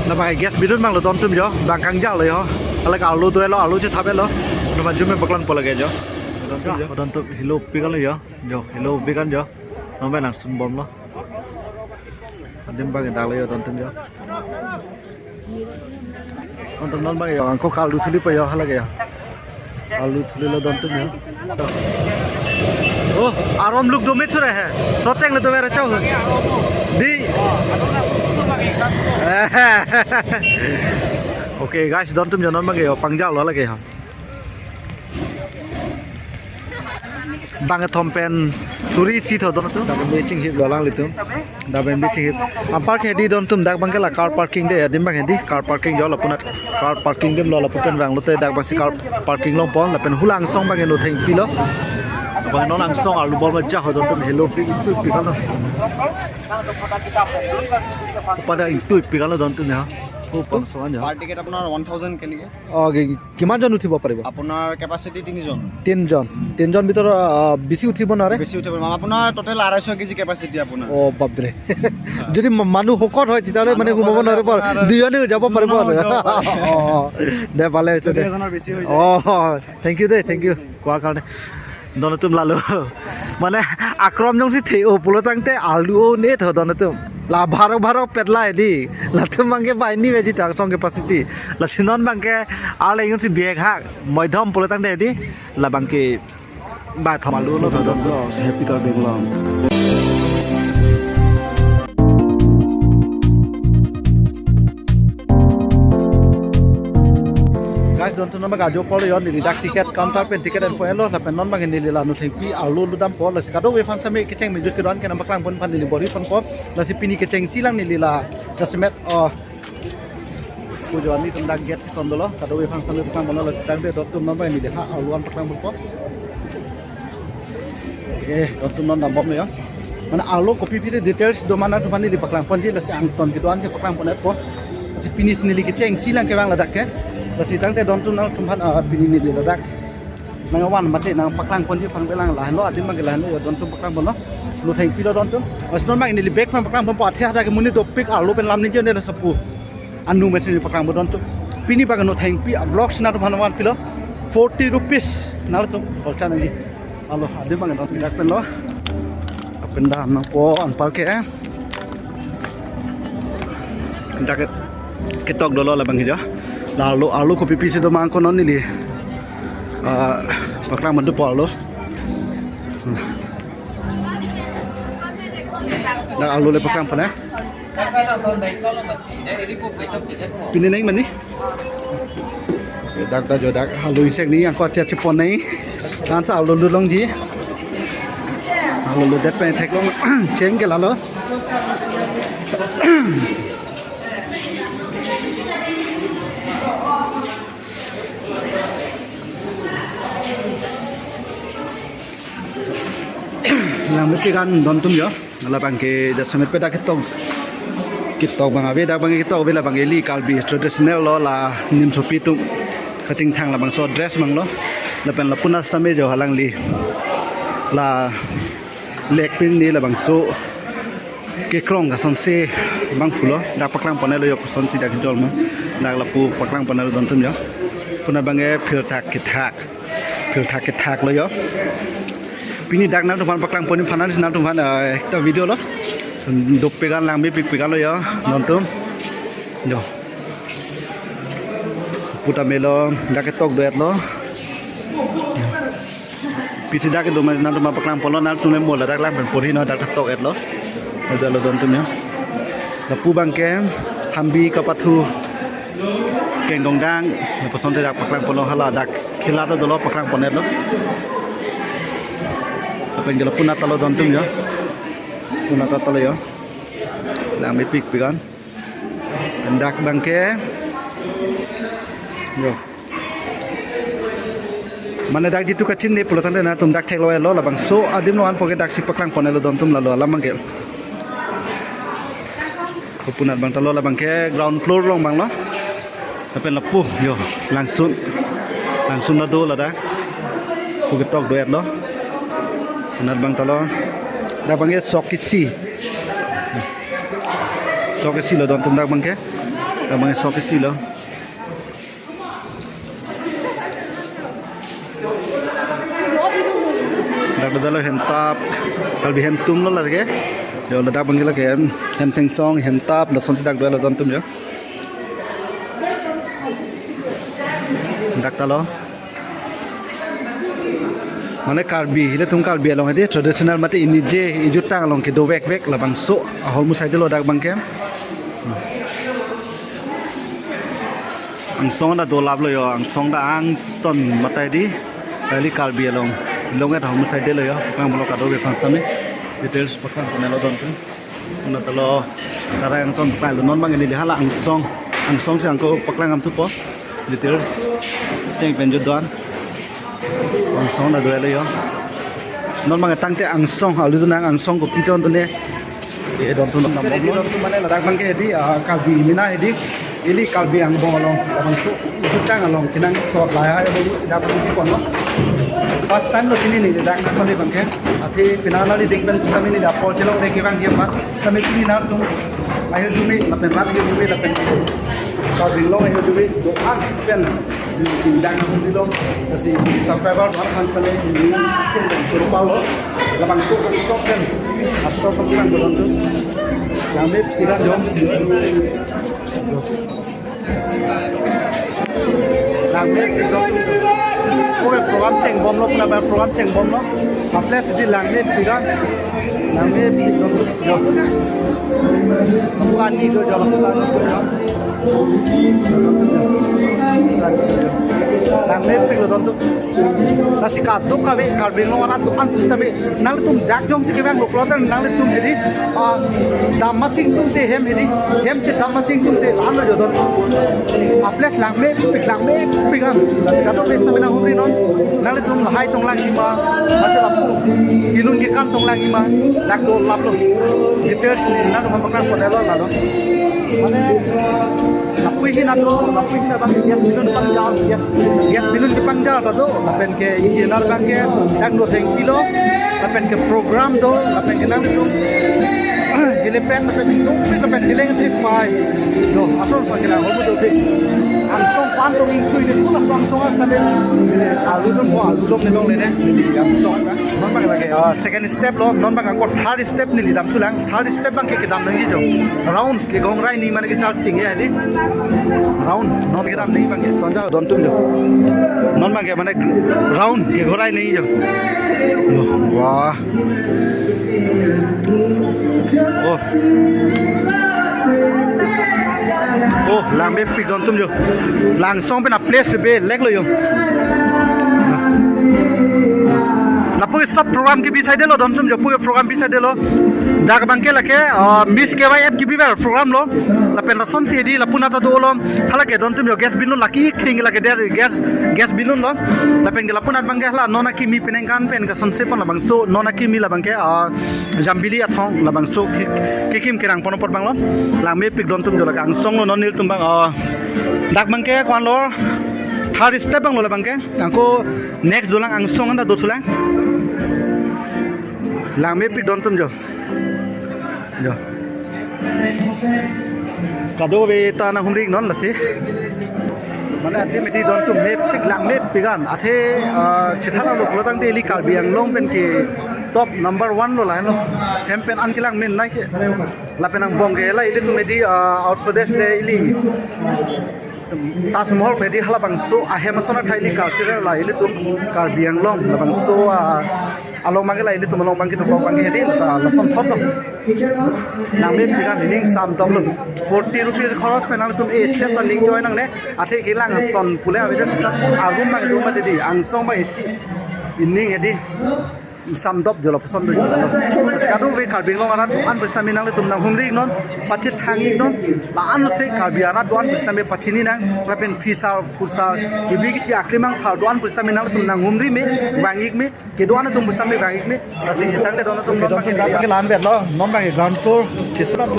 là bài gas bidun mang lo don tum jo bang kang ja le ho ala ka alu tu lo alu che thabe lo no ma jume baklan pola ge jo don tum hello pigal le jo hello pigal jo no ba lang sun bom lo adim bang da le don tum jo don tum non bang yo ko ka alu thili pa yo hala ge alu thili lo don tum jo oh arom look do met रहे हैं सोतेंग ले तो मेरा चौ दी okay guys don tum jonon bang yo pangjal lo lagi ha bang thom pen suri si tho don tu da be ching hip lo lang li tu da be ching hip am park he di don tum dak bang la car parking de dim bang he di car parking jo la punat car parking dem lo la pen wang lo te dak bang si car parking long pon la pen hulang song bang lo theng pi lo bang non ang song alu bol ma ja ho don tum hello pi kan lo pada itu pi kan lo don tum ha oh pang soan ja পার টিকেট আপনার 1000 কে লিগে okay কিমান জন উঠিব পাৰিব আপনার ক্যাপাসিটি 3 জন তিনজন ভিতর বেছি উঠিব নৰে বেশি উঠে পারবে আপনার টোটাল 250 কেজি ক্যাপাসিটি আপনার ও বাপৰে যদি মানুহ হকত হয় তেতিয়ালে মানে ঘুমাব নোৱাৰে পৰ দুজনে যাব পাৰিব দে ভালে হৈছে দে বেশি হৈ অ থ্যাংক ইউ কোৱা কাৰণে দনতুম লালো মানে আক্রম জংসি থে ও পুলো তাংতে আলু নে থ দনতুম লা ভারো পেটলা এদি লাতুম মাংকে বাইনি বেজি তাং সঙ্গে পাসিতি লা সিনন বাংকে আলে ইংসি বেগ হা মধ্যম পুলো তাংতে এদি লা বাংকে বা থমালু লো থ দন হ্যাপি কার বেগলাম guys don tun naga jo polo yon ni dak tiket counter pen tiket and foelo la pen non bang ni la nu thei pi alu lu dam pol la ka do we fan same ke cheng mi ju ke don ke nam baklang pon fan ni bori fan pop la si pini ke cheng silang ni la la semet ku jo ni tum dak get son dolo ka do we fan same baklang pon la tang de tum non bang ni de ha alu an baklang pon pop don tun non dam bom yo mana alu copy pi details do mana tu fan ni baklang pon ji la si ang ton ke don se baklang pon et po si pini ni ke cheng silang ke bang la dak ke si tang te don tu nang tumhan pini ni de dak nang wan mate nang paklang pon ji phang belang la lo adim mang la lo don tu paklang pon no lu theng pi lo don tu asnon mang ni li bek phang paklang pon pa thia da ke muni to pik alu pen lam ni je ne la sapu anu me ni paklang pon don tu pini ba no theng pi vlog sna tu bhanwan pi lo 40 rupees na lo tu bolcha ni alo adim mang don dak pen lo pen da nang po an pal ke dak ke tok do lo la bang hi lalu alu kopi pisi do mangko non nili paklang mandu po alu na alu le paklang pa na pini nai mani dak da jo dak alu insek ni yang ko tet chipon nai kan sa alu lu long ji alu lu det pe thek long cheng ke la lo lang mesti kan don tum yo la bang ke da samet peda kitok bang ave da bang kitok ve la bang eli kalbi traditional lo la nim sopi tu khating thang la bang so dress mang lo la pen la puna same jo halang li la lek pin ni la bang so ke krong ga son se bang phulo da paklang pone lo yo son si da jol ma da la pu paklang pone lo don tum yo puna bang e phil thak ke thak lo yo pini dak na tuhan paklang poni phanan na tuhan ekta video lo dop pegan lang me pik pegan lo ya nontum jo puta melo dak tok doet lo piti dak do na tuhan paklang pon lo na tume mol dak lang pori no dak tok et lo do lo dontum ya lapu bangke hambi kapathu keng dongdang person dak paklang pon lo hala dak khila do lo paklang pon et lo penjela pun atalo dontum ya pun atalo ya lang may pik pikan andak bangke yo mana dak jitu kacin ni pulo tanda na tum dak thek lo la bang so adim no an poke dak si paklang pon lo dontum la lo alam bangke punat bang talo la bangke ground floor long bang lo tapi lapu yo langsung la do la dak poke tok doet lo Nat bang talo, dah bangnya sokisi lo don tum dak bangke, Abang ofisi lo. Dak dalo hem tap kalbi hem tum lo lage. Yo dak bang lage hem teng song hem tap la son dak dalo don tum yo. Dak talo. Mana karbi, itu tum karbi along itu tradisional mati ini je ijutang along ke dovek vek labang so ahol musai dulu dak bang kem. Ang song da do lab lo yo, ang song da ang ton matai di, kali karbi along, longat ahol musai dulu yo, kang bolo kado reference tami, details pakai tunelo don tu, una talo, cara yang ton pakai lo non bang ini dihala ang song si angko pakai ngam tu po, details, ceng penjut doan. Ang song na doa yo. Non mga tangte ang song halu tu nang ang song ko piton tu ne. E don tu nam mo. Don tu mana la bang ke di kalbi mina di. Ili kalbi ang bolong ang so jutang along kinang so la ha yo lu sida pu ko no. First time lo kini ni dak na ko ni bang ke. Ati pinala li ding ben kami ni da pol chelong de ki bang ye ma. Kami kini na tu ayo jumi la pen rat ye jumi la pen. Kalbi long ayo jumi do ang pen. Dang ang dilo kasi subscriber orang kan tadi ini berupa lo labang sok kan sok kan asal kan belum tu kami tidak jom kami tidak Oke program ceng bom lo pernah program ceng bom lo afles di langit tidak langit tidak jom bukan itu jalan lang me pilo don tu nasi katu kabe karbin lo arat tu an pustabe nang tum dak jong si kebang lo klotan nang tum hedi damasing tum te hem hedi hem che damasing tum te lan lo jodon aples lang me pigan nasi katu be stabe nang humri non nang tum lahai tong lang ima macam apa kilun ke kan tong lang ima dak do lap lo details ni nang tum pakang kodelo la do mane napui hina bang yes bilun ke pangjal tado lapen ke inginar bang ke dang do theng pilo lapen ke program do lapen ke nang do gile pen lapen do lapen chileng thip pai do ason so kila hobu do be ang song pan do ing kui de kula song astabe alu dom ne long le ne ang song ba non bang lage second step lo non bang ko third step ni lidam tulang third step bang ke dam nang jo round ke gong rai ni mane ke chal ting ya di round non ke dam नहीं बंगे संजा don tum jo non bang ke mane round ke gorai नहीं jo wah oh lang be pik don tum jo lang song pe na place be lek lo yo na pu sub program ke bisai de lo don tum jo pu program bisai de lo dak bang ke lake miss ke wai app ki biber program lo la pen son si di la puna ta do lo hala ke don tum jo gas bill lo laki thing lake der gas bill lo la pen ke la puna bang ke hala nona ki mi pen kan pen ka son se pon la bang so nona ki mi la bang ke jambili athong la bang so ki kim ke rang pon pot bang lo la me pik don tum jo la kang song lo non nil tum bang dak bang ke kwan lo third step bang lo la bang ke angko next dolang ang song anda do thulang lang me pik don tum jo kado be ta na humring non la si mana ati meti don tum me pik lang me pigan athe chithana lo klotang de li kar biang long pen ke top number 1 lo la no hempen an kilang min nai ke la penang bong ke la ili tu medi out pradesh le ili tasmol pedi hala bang so ahemasona thaili cultural la ili tu kar biang long la bang so along mangge la ili tu malong bang ki tu bang ke hedi la som thot lo name pigan ning sam dom lo 40 rupees kharos pe nang tum 8 step ta link join nang le athe kilang son pule avida agum ma du ma di ang song ba isi inning hedi sam dop jolo person do jolo sekadu we karbing long arat an bestami nang le tum nang humri non pachit hangi non la an se karbi arat doan bestami pachini nang lapen fisar fusar gibi ki akrimang thar doan bestami nang tum nang humri me wangik me ke doan tum bestami wangik me asi jitang le doan tum non ke lan bet lo non bang ground floor chisra bu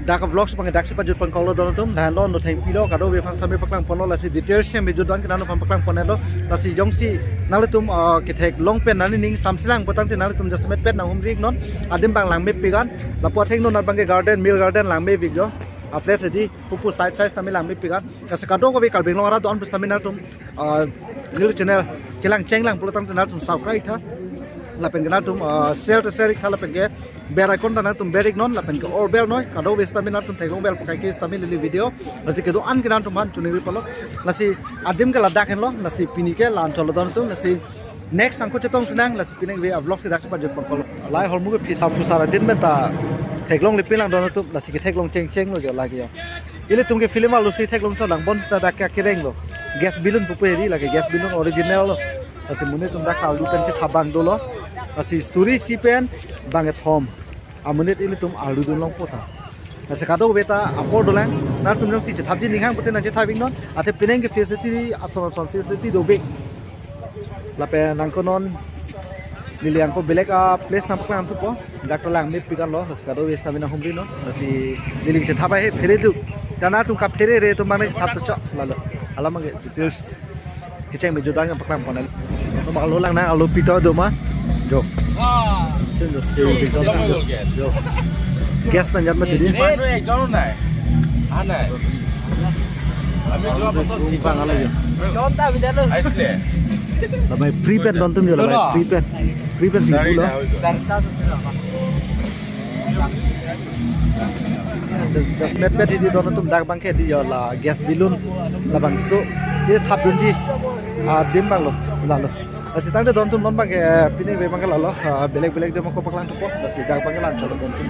dak vlogs bang dak sipa jut pon kolo don tum dan lon no thai pilo ka do we fang same paklang pon la si details sem jut don kana no pam paklang pon lo la si jong si nale tum ke thek long pen nani ning samsilang potang ti nale tum jasmet pet na hum rik non adim bang lang me pigan la po thek non na bang garden mil garden lang me big jo a place di pupu side size tami lang me pigan ka se ka do ko we kal beng lo ra don pus tami na tum nil channel kelang cheng lang potang ti na tum subscribe tha la pen kana tum share to share khala pen ke berai kon na tum berik non la pen ke or bel noi kado wes tamina tum thek long bel pakai ke tamil li video lasi ke do an kana tum han tuning palo lasi adim ke ladak hen lo lasi pini ke lan cholo don tum lasi next angko chetong tunang lasi pining we vlog se dak pa jot palo lai hol mu ke phisam pusara din meta thek long li pilang don tum lasi ke thek long cheng cheng lo jo lagi yo ile tum ke film alu si thek long cholang bon sta dak ka kireng lo gas bilun pupu ri lagi gas bilun original lo lasi mune tum dak halu kan che thabang do lo asi suri sipen banget home amunit ini tum alu dun long pota ase kado beta apor dolang na tum jong si thabji ninghang pote na je thabing non ate pineng ke facility ason facility do be la pe nang konon liliang ko belek a place nam pam tu po doctor lang mi pikan lo ase kado wes tamina humri no asi liling che thabai he fere du kana tum ka fere re tum mane thap to cha lalo alamang details kicheng me jodang pakam ponel no ma lo lang na alo pito do ma jo xin được thì con tăng được rồi gas là nhặt mà thì đi vàngอะไรอยู่là bài prepaid don tum rồi là bài prepaid gì cũng đó just net pet thì don tum dak bang ke di là gas bilun là bằng số cái tháp đơn gì dim bang lo là lo Asi tang de don tum non bang ke pining be bang ke lalo belek belek de mo ko paklang tu po asi dak bang ke lan cholo don tum